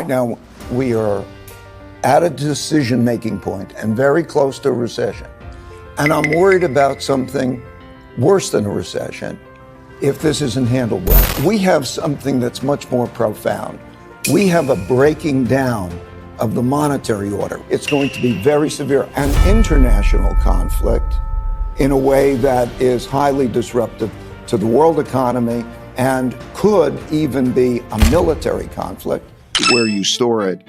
Right now, we are at a decision-making point and very close to a recession. And I'm worried about something worse than a recession if this isn't handled well. We have something that's much more profound. We have a breaking down of the monetary order. It's going to be very severe, an international conflict in a way that is highly disruptive to the world economy and could even be a military conflict. Where you store it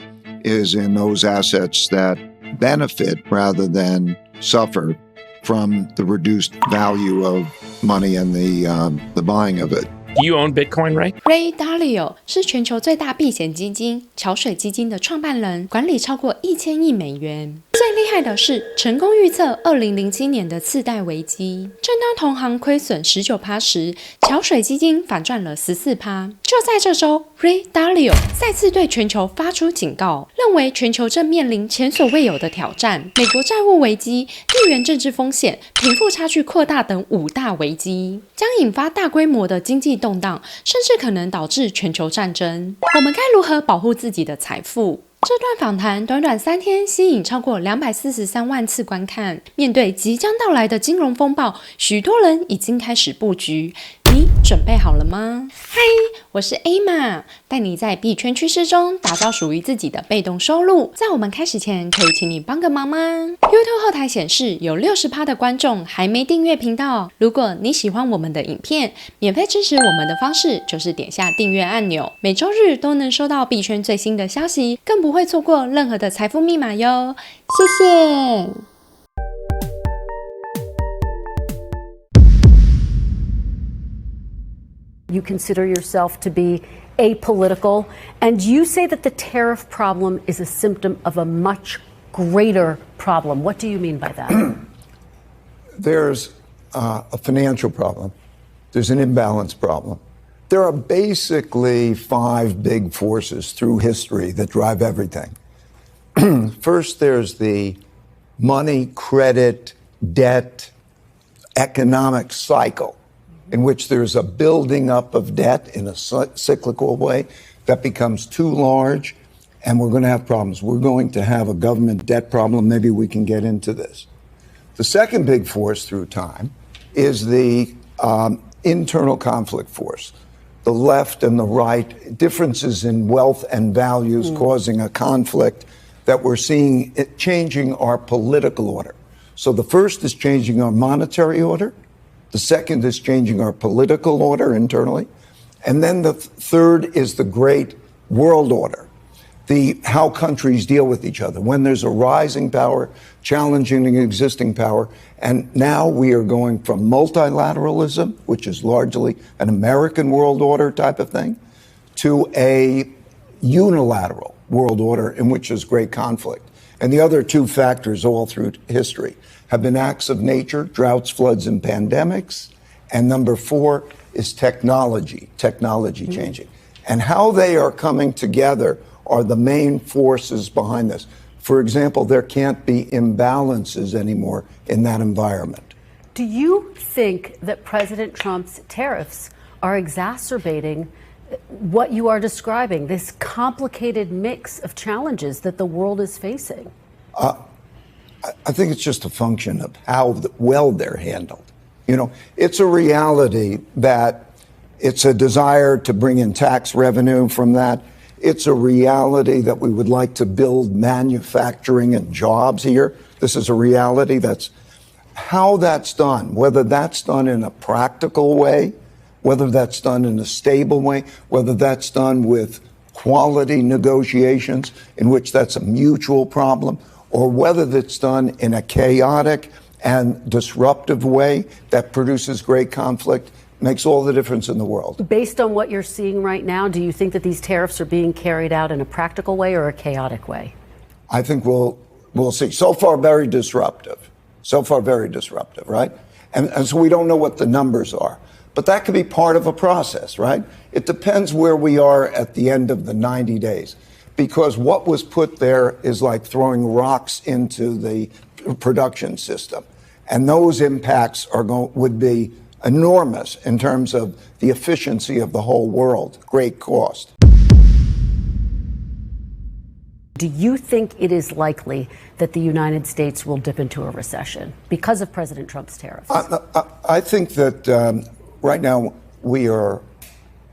is in those assets that benefit rather than suffer from the reduced value of money and the buying of it. Do you own Bitcoin, Ray? Ray Dalio 是全球最大避险基金桥水基金的创办人，管理超过1000亿美元。最厉害的是，成功预测2007年的次贷危机。正当同行亏损19%时，桥水基金反赚了14%。就在这周 ，Ray Dalio 再次对全球发出警告，认为全球正面临前所未有的挑战：美国债务危机、地缘政治风险、贫富差距扩大等5大危机，将引发大规模的经济动荡，甚至可能导致全球战争。我们该如何保护自己的财富？这段访谈短短3天，吸引超过243万次观看。面对即将到来的金融风暴，许多人已经开始布局。你准备好了吗？嗨，我是 Emma， 带你在币圈趋势中打造属于自己的被动收入。在我们开始前，可以请你帮个忙吗？ YouTube 后台显示有60%的观众还没订阅频道。如果你喜欢我们的影片，免费支持我们的方式就是点下订阅按钮，每周日都能收到币圈最新的消息，更不会错过任何的财富密码哟。谢谢。You consider yourself to be apolitical, and you say that the tariff problem is a symptom of a much greater problem. What do you mean by that? There's a financial problem. There's an imbalance problem. There are basically 5 big forces through history that drive everything. First, there's the money, credit, debt, economic cycle, in which there's a building up of debt in a cyclical way that becomes too large, and we're going to have problems. We're going to have a government debt problem. Maybe we can get into this. The second big force through time is the internal conflict force. The left and the right, differences in wealth and values causing a conflict that we're seeing it changing our political order. So the first is changing our monetary order. The second is changing our political order internally. And then the third is the great world order, how countries deal with each other. When there's a rising power challenging an existing power, and now we are going from multilateralism, which is largely an American world order type of thing, to a unilateral world order in which there's great conflict. And the other 2 factors all through history have been acts of nature, droughts, floods, and pandemics. And number 4 is technology changing. And how they are coming together are the main forces behind this. For example, there can't be imbalances anymore in that environment. Do you think that President Trump's tariffs are exacerbating what you are describing, this complicated mix of challenges that the world is facing? I think it's just a function of how well they're handled. You know, it's a reality that it's a desire to bring in tax revenue from that. It's a reality that we would like to build manufacturing and jobs here. This is a reality. That's how that's done, whether that's done in a practical way, whether that's done in a stable way, whether that's done with quality negotiations in which that's a mutual problem, or whether that's done in a chaotic and disruptive way that produces great conflict, makes all the difference in the world. Based on what you're seeing right now, do you think that these tariffs are being carried out in a practical way or a chaotic way? I think we'll see. So far, very disruptive. Right? And so we don't know what the numbers are. But that could be part of a process, right? It depends where we are at the end of the 90 days. Because what was put there is like throwing rocks into the production system. And those impacts would be enormous in terms of the efficiency of the whole world, great cost. Do you think it is likely that the United States will dip into a recession because of President Trump's tariffs? I think that right now we are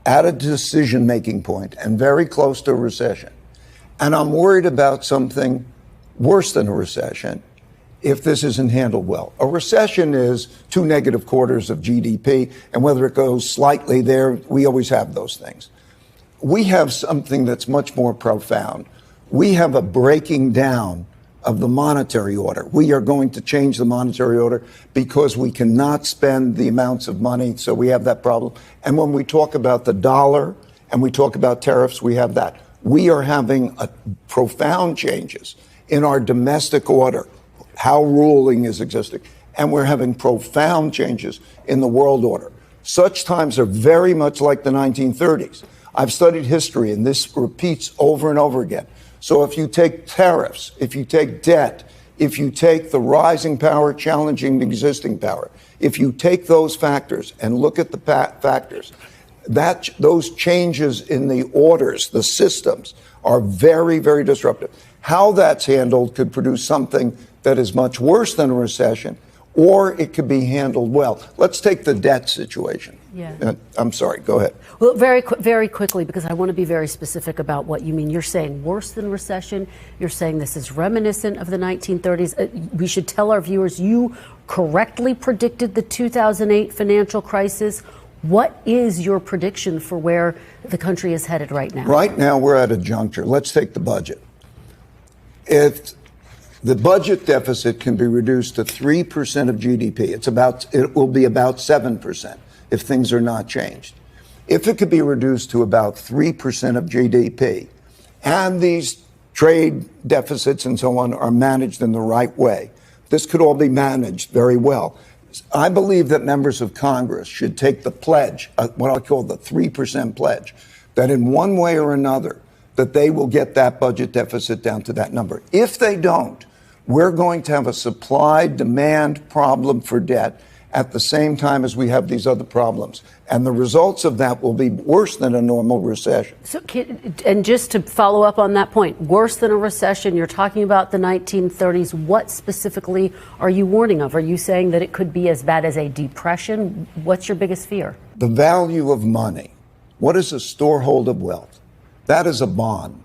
at a decision-making point and very close to a recession. And I'm worried about something worse than a recession if this isn't handled well. A recession is 2 negative quarters of GDP, and whether it goes slightly there, we always have those things. We have something that's much more profound. We have a breaking down of the monetary order. We are going to change the monetary order because we cannot spend the amounts of money, so we have that problem. And when we talk about the dollar and we talk about tariffs, we have that. We are having profound changes in our domestic order, how ruling is existing, and we're having profound changes in the world order. Such times are very much like the 1930s. I've studied history, and this repeats over and over again. So if you take tariffs, if you take debt, if you take the rising power challenging the existing power, if you take those factors and look at the factors, those changes in the orders, the systems, are very, very disruptive. How that's handled could produce something that is much worse than a recession, or it could be handled well. Let's take the debt situation. Yeah. I'm sorry, go ahead. Well, very quickly, because I want to be very specific about what you mean. You're saying worse than recession. You're saying this is reminiscent of the 1930s. We should tell our viewers you correctly predicted the 2008 financial crisis. What is your prediction for where the country is headed right now? Right now, we're at a juncture. Let's take the budget. If the budget deficit can be reduced to 3% of GDP, it will be about 7% if things are not changed. If it could be reduced to about 3% of GDP, and these trade deficits and so on are managed in the right way, this could all be managed very well. I believe that members of Congress should take the pledge, what I call the 3% pledge, that in one way or another, that they will get that budget deficit down to that number. If they don't, we're going to have a supply-demand problem for debt at the same time as we have these other problems. And the results of that will be worse than a normal recession. So, and just to follow up on that point, worse than a recession, you're talking about the 1930s. What specifically are you warning of? Are you saying that it could be as bad as a depression? What's your biggest fear? The value of money. What is a storehold of wealth? That is a bond.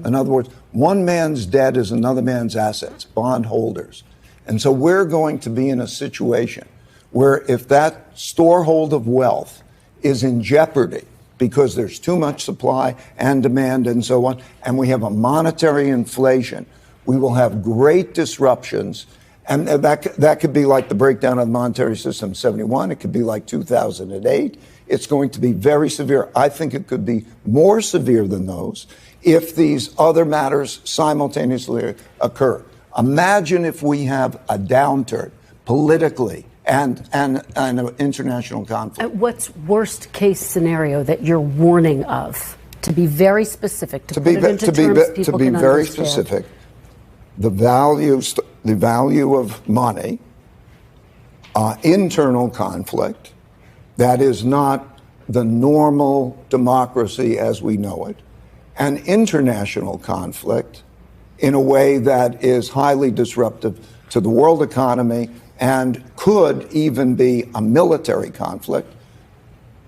In other words, one man's debt is another man's assets, bondholders. And so we're going to be in a situation where if that storehold of wealth is in jeopardy because there's too much supply and demand and so on, and we have a monetary inflation, we will have great disruptions. And that could be like the breakdown of the monetary system in 71. It could be like 2008. It's going to be very severe. I think it could be more severe than those if these other matters simultaneously occur. Imagine if we have a downturn politically and an international conflict. What's worst case scenario that you're warning of? To be very specific, to put it into terms people can understand. Very specific, the value of money, internal conflict, that is not the normal democracy as we know it, and international conflict in a way that is highly disruptive to the world economy and could even be a military conflict,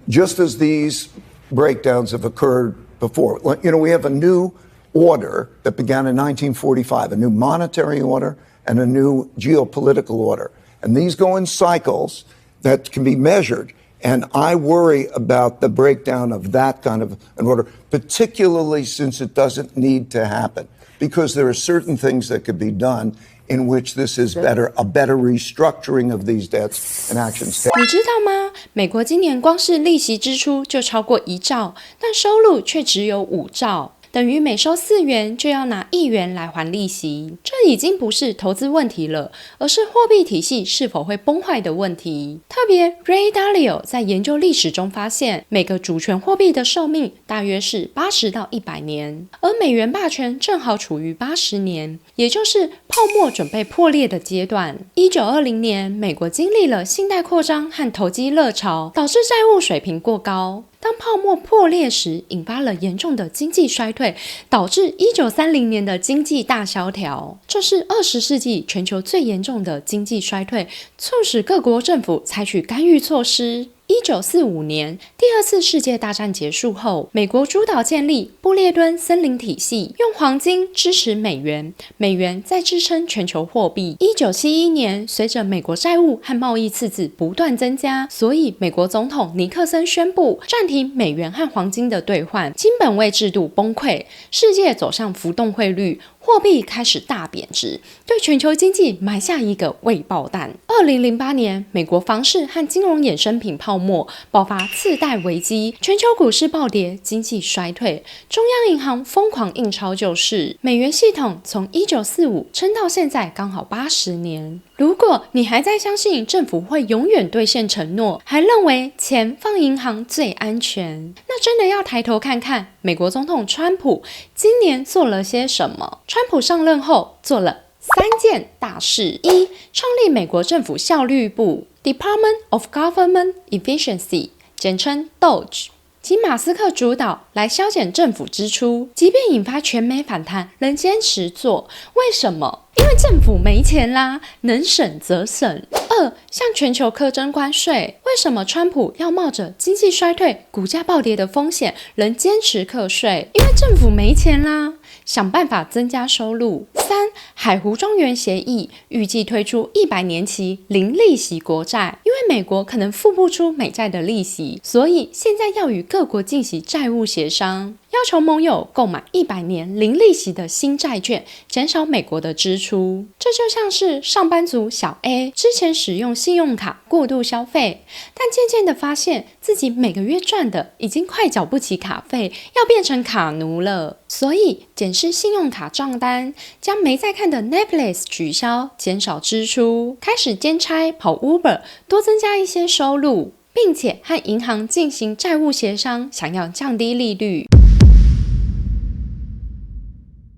just as these breakdowns have occurred before. You know, we have a new order that began in 1945, a new monetary order and a new geopolitical order. And these go in cycles that can be measured. And I worry about the breakdown of that kind of an order, particularly since it doesn't need to happen, because there are certain things that could be done in which this is better, a better restructuring of these debts and actions. 你知道吗？美国今年光是利息支出就超过1兆，但收入却只有5兆。等于每收4元就要拿1元来还利息，这已经不是投资问题了，而是货币体系是否会崩坏的问题。特别 Ray Dalio 在研究历史中发现，每个主权货币的寿命大约是80到100年，而美元霸权正好处于80年，也就是泡沫准备破裂的阶段。1920年，美国经历了信贷扩张和投机热潮，导致债务水平过高。当泡沫破裂时，引发了严重的经济衰退，导致1930年的经济大萧条。这是20世纪全球最严重的经济衰退，促使各国政府采取干预措施。1945年，第二次世界大战结束后，美国主导建立布列顿森林体系，用黄金支持美元，美元再支撑全球货币。1971年，随着美国债务和贸易赤字不断增加，所以美国总统尼克森宣布暂停美元和黄金的兑换，金本位制度崩溃，世界走向浮动汇率，货币开始大贬值，对全球经济埋下一个未爆弹。2008年，美国房市和金融衍生品泡沫爆发次贷危机，全球股市暴跌，经济衰退，中央银行疯狂印钞救市，美元系统从1945撑到现在刚好80年。如果你还在相信政府会永远兑现承诺，还认为钱放银行最安全，那真的要抬头看看美国总统川普今年做了些什么。川普上任后做了3件大事：一、创立美国政府效率部 （Department of Government Efficiency）， 简称 DOGE， 经马斯克主导来削减政府支出，即便引发全美反弹，仍坚持做。为什么？因为政府没钱啦，能省则省。2、向全球课征关税。为什么川普要冒着经济衰退、股价暴跌的风险，仍坚持课税？因为政府没钱啦，想办法增加收入。3、海湖庄园协议，预计推出100年期零利息国债，因为美国可能付不出美债的利息，所以现在要与各国进行债务协商，要求盟友购买100年零利息的新债券，减少美国的支出。这就像是上班族小 A 之前使用信用卡过度消费，但渐渐的发现自己每个月赚的已经快缴不起卡费，要变成卡奴了，所以检视信用卡账单，将没在看的 Netflix 取消，减少支出，开始兼差跑 Uber， 多增加一些收入，并且和银行进行债务协商，想要降低利率。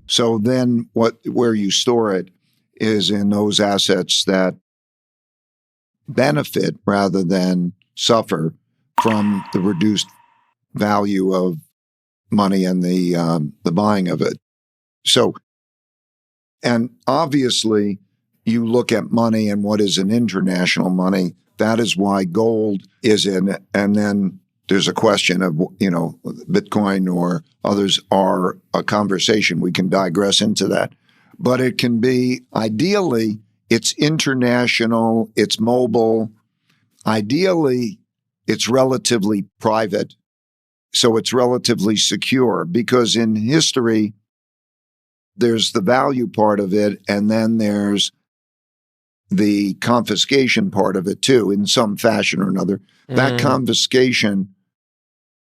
So then where you store it is in those assets that benefit rather than suffer from the reduced value of money and the buying of it. So, and obviously you look at money and what is an international money. That is why gold is in it. And then there's a question of, Bitcoin or others are a conversation. We can digress into that. But it can be, ideally, it's international, it's mobile. Ideally, it's relatively private. So it's relatively secure because in history, there's the value part of it, and then there's the confiscation part of it too, in some fashion or another. That confiscation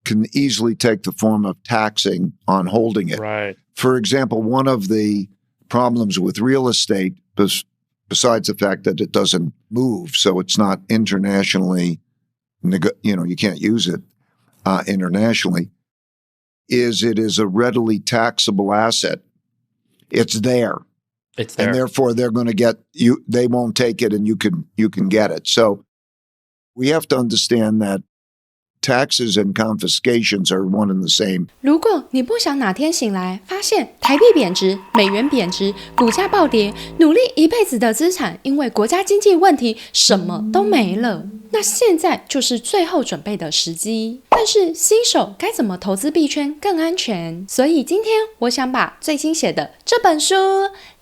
can easily take the form of taxing on holding it. Right. For example, one of the problems with real estate, besides the fact that it doesn't move, so it's not internationally, you can't use it internationally, is it is a readily taxable asset. It's there. It's there. And therefore they're going to get you, they won't take it and you can get it. So we have to understand that taxes and confiscations are one and the same. 如果你不想哪天醒来发现台币贬值、美元贬值、股价暴跌，努力一辈子的资产因为国家经济问题什么都没了，那现在就是最后准备的时机。但是新手该怎么投资币圈更安全？所以今天我想把最新写的这本书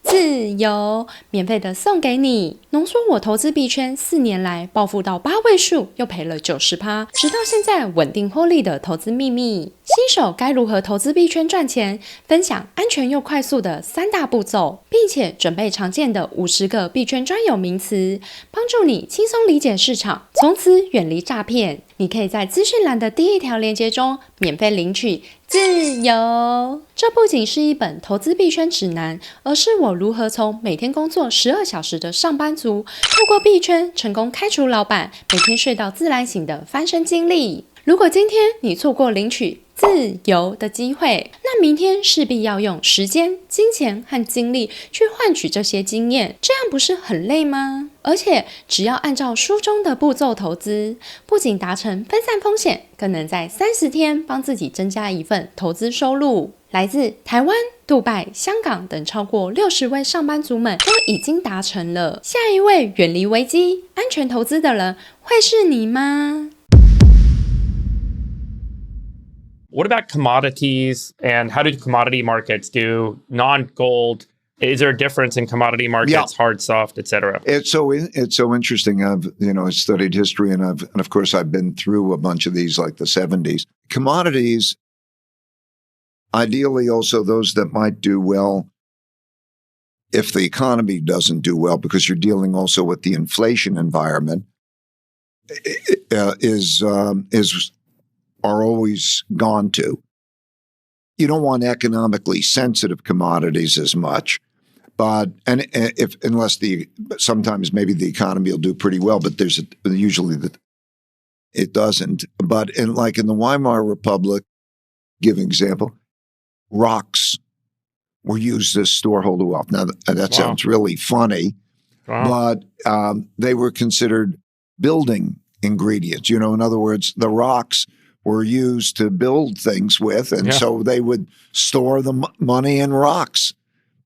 自由免费的送给你，浓缩我投资币圈4年来暴富到8位数，又赔了90%，直到现在稳定获利的投资秘密。新手该如何投资币圈赚钱？分享安全又快速的3大步骤，并且准备常见的50个币圈专有名词，帮助你轻松理解市场，从此远离诈骗。你可以在资讯栏的第1条链接中免费领取自由。这不仅是一本投资币圈指南，而是我如何从每天工作12小时的上班族，透过币圈成功开除老板，每天睡到自然醒的翻身经历。如果今天你错过领取自由的机会，那明天势必要用时间、金钱和精力去换取这些经验，这样不是很累吗？而且只要按照书中的步骤投资，不仅达成分散风险，更能在30天帮自己增加一份投资收入。来自台湾、杜拜、香港等超过60位上班族们都已经达成了。下一位远离危机、安全投资的人，会是你吗？What about commodities and how do commodity markets do? Non-gold, is there a difference in commodity markets, hard, soft, etc.? It's so interesting. I've studied history and of course I've been through a bunch of these like the 70s. Commodities, ideally also those that might do well if the economy doesn't do well, because you're dealing also with the inflation environment, are always gone to. You don't want economically sensitive commodities as much, but sometimes maybe the economy will do pretty well, but usually it doesn't. But in the Weimar Republic, give an example, rocks were used as storehold of wealth. Now that sounds really funny, but they were considered building ingredients. In other words, the rocks were used to build things with, and so they would store the money in rocks.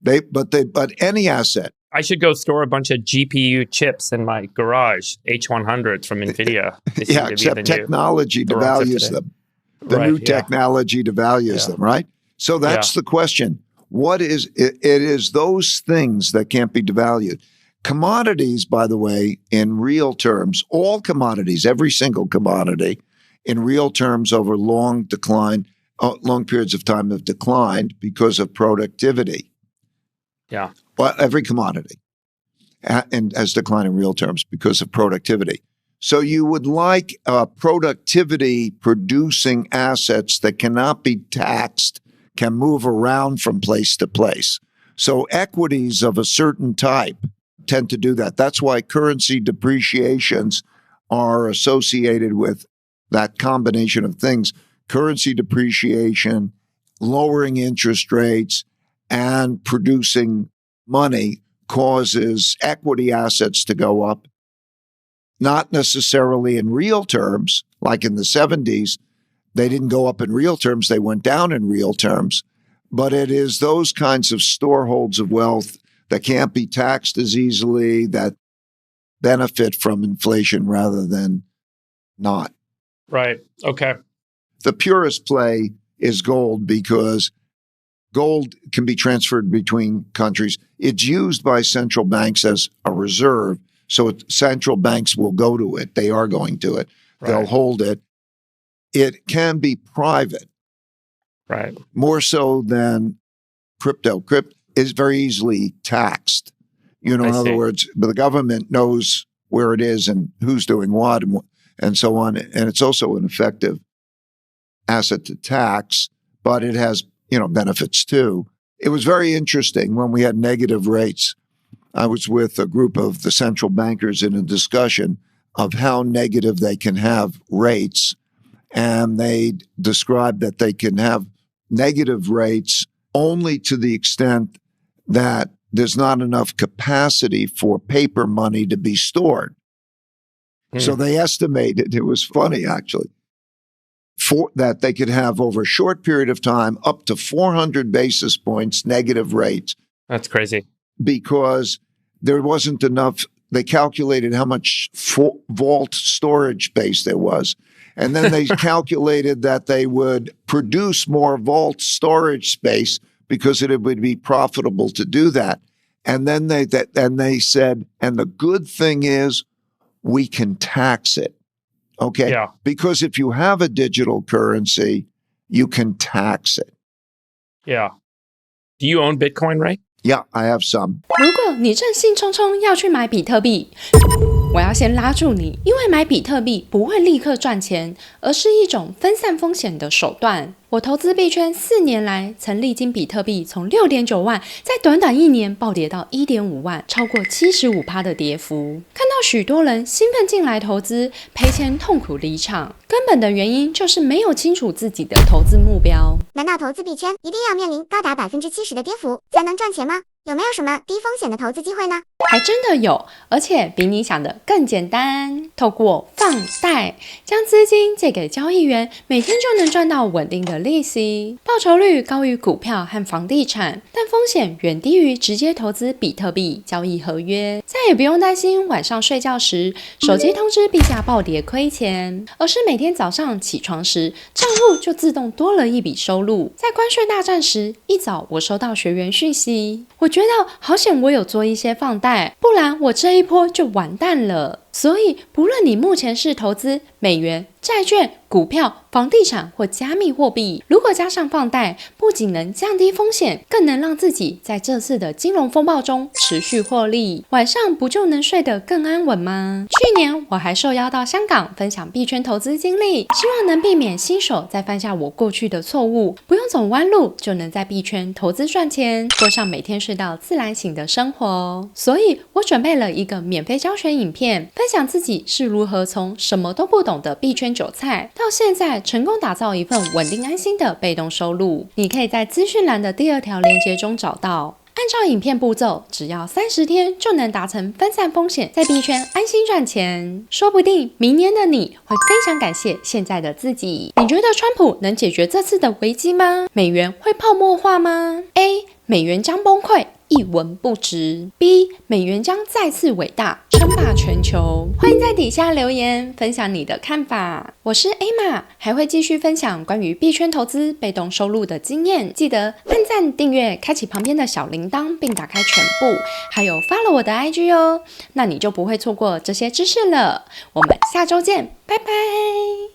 But any asset. I should go store a bunch of GPU chips in my garage, H100s from NVIDIA. Except technology devalues them. The new technology devalues them, right? So that's the question. What is it? It is those things that can't be devalued. Commodities, by the way, in real terms, all commodities, every single commodity, in real terms over long periods of time have declined because of productivity. Yeah. Well, every commodity and has declined in real terms because of productivity. So you would like productivity producing assets that cannot be taxed, can move around from place to place. So equities of a certain type tend to do that. That's why currency depreciations are associated with that combination of things: currency depreciation, lowering interest rates, and producing money causes equity assets to go up, not necessarily in real terms. Like in the 70s, they didn't go up in real terms, they went down in real terms. But it is those kinds of storeholds of wealth that can't be taxed as easily, that benefit from inflation rather than not. Right. Okay. The purest play is gold because gold can be transferred between countries. It's used by central banks as a reserve. So central banks will go to it. They are going to it. Right. They'll hold it. It can be private. Right. More so than crypto. Crypto is very easily taxed. In other words, but the government knows where it is and who's doing what and so on. And it's also an effective asset to tax, but it has, benefits too. It was very interesting when we had negative rates. I was with a group of the central bankers in a discussion of how negative they can have rates. And they described that they can have negative rates only to the extent that there's not enough capacity for paper money to be stored. So they estimated, it was funny actually, that they could have over a short period of time up to 400 basis points negative rates. That's crazy. Because there wasn't enough. They calculated how much vault storage space there was. And then they calculated that they would produce more vault storage space because it would be profitable to do that. And then they said, and the good thing is we can tax it. Okay? Yeah. Because if you have a digital currency, you can tax it. Yeah. Do you own Bitcoin, Ray? Yeah, I have some. 如果你正兴冲冲要去买比特币，我要先拉住你，因为买比特币不会立刻赚钱，而是一种分散风险的手段。我投资币圈4年来，曾历经比特币从6.9万，在短短1年暴跌到1.5万，超过75%的跌幅。看到许多人兴奋进来投资，赔钱痛苦离场，根本的原因就是没有清楚自己的投资目标。难道投资币圈一定要面临高达70%的跌幅才能赚钱吗？有没有什么低风险的投资机会呢？还真的有，而且比你想的更简单。透过放贷，将资金借给交易员，每天就能赚到稳定的利息，报酬率高于股票和房地产，但风险远低于直接投资比特币交易合约。再也不用担心晚上睡觉时手机通知币价暴跌亏钱，而是每天早上起床时账户就自动多了一笔收入。在关税大战时，一早我收到学员讯息，我觉得好险我有做一些放贷，不然我这一波就完蛋了。所以不论你目前是投资美元、债券、股票、房地产或加密货币，如果加上放贷，不仅能降低风险，更能让自己在这次的金融风暴中持续获利，晚上不就能睡得更安稳吗？去年我还受邀到香港分享币圈投资经历，希望能避免新手再犯下我过去的错误，不用走弯路就能在币圈投资赚钱，过上每天睡到自然醒的生活。所以我准备了一个免费教学影片，分享自己是如何从什么都不懂的币圈韭菜，到现在成功打造一份稳定安心的被动收入。你可以在资讯栏的第2条链接中找到。按照影片步骤，只要30天就能达成分散风险，在币圈安心赚钱。说不定明年的你会非常感谢现在的自己。你觉得川普能解决这次的危机吗？美元会泡沫化吗？ A. 美元将崩溃，一文不值。 B. 美元将再次伟大，称霸全球。欢迎在底下留言分享你的看法。我是 Emma， 还会继续分享关于币圈投资被动收入的经验，记得按赞、订阅、开启旁边的小铃铛，并打开全部，还有 follow 我的 IG 哦，那你就不会错过这些知识了。我们下周见，拜拜。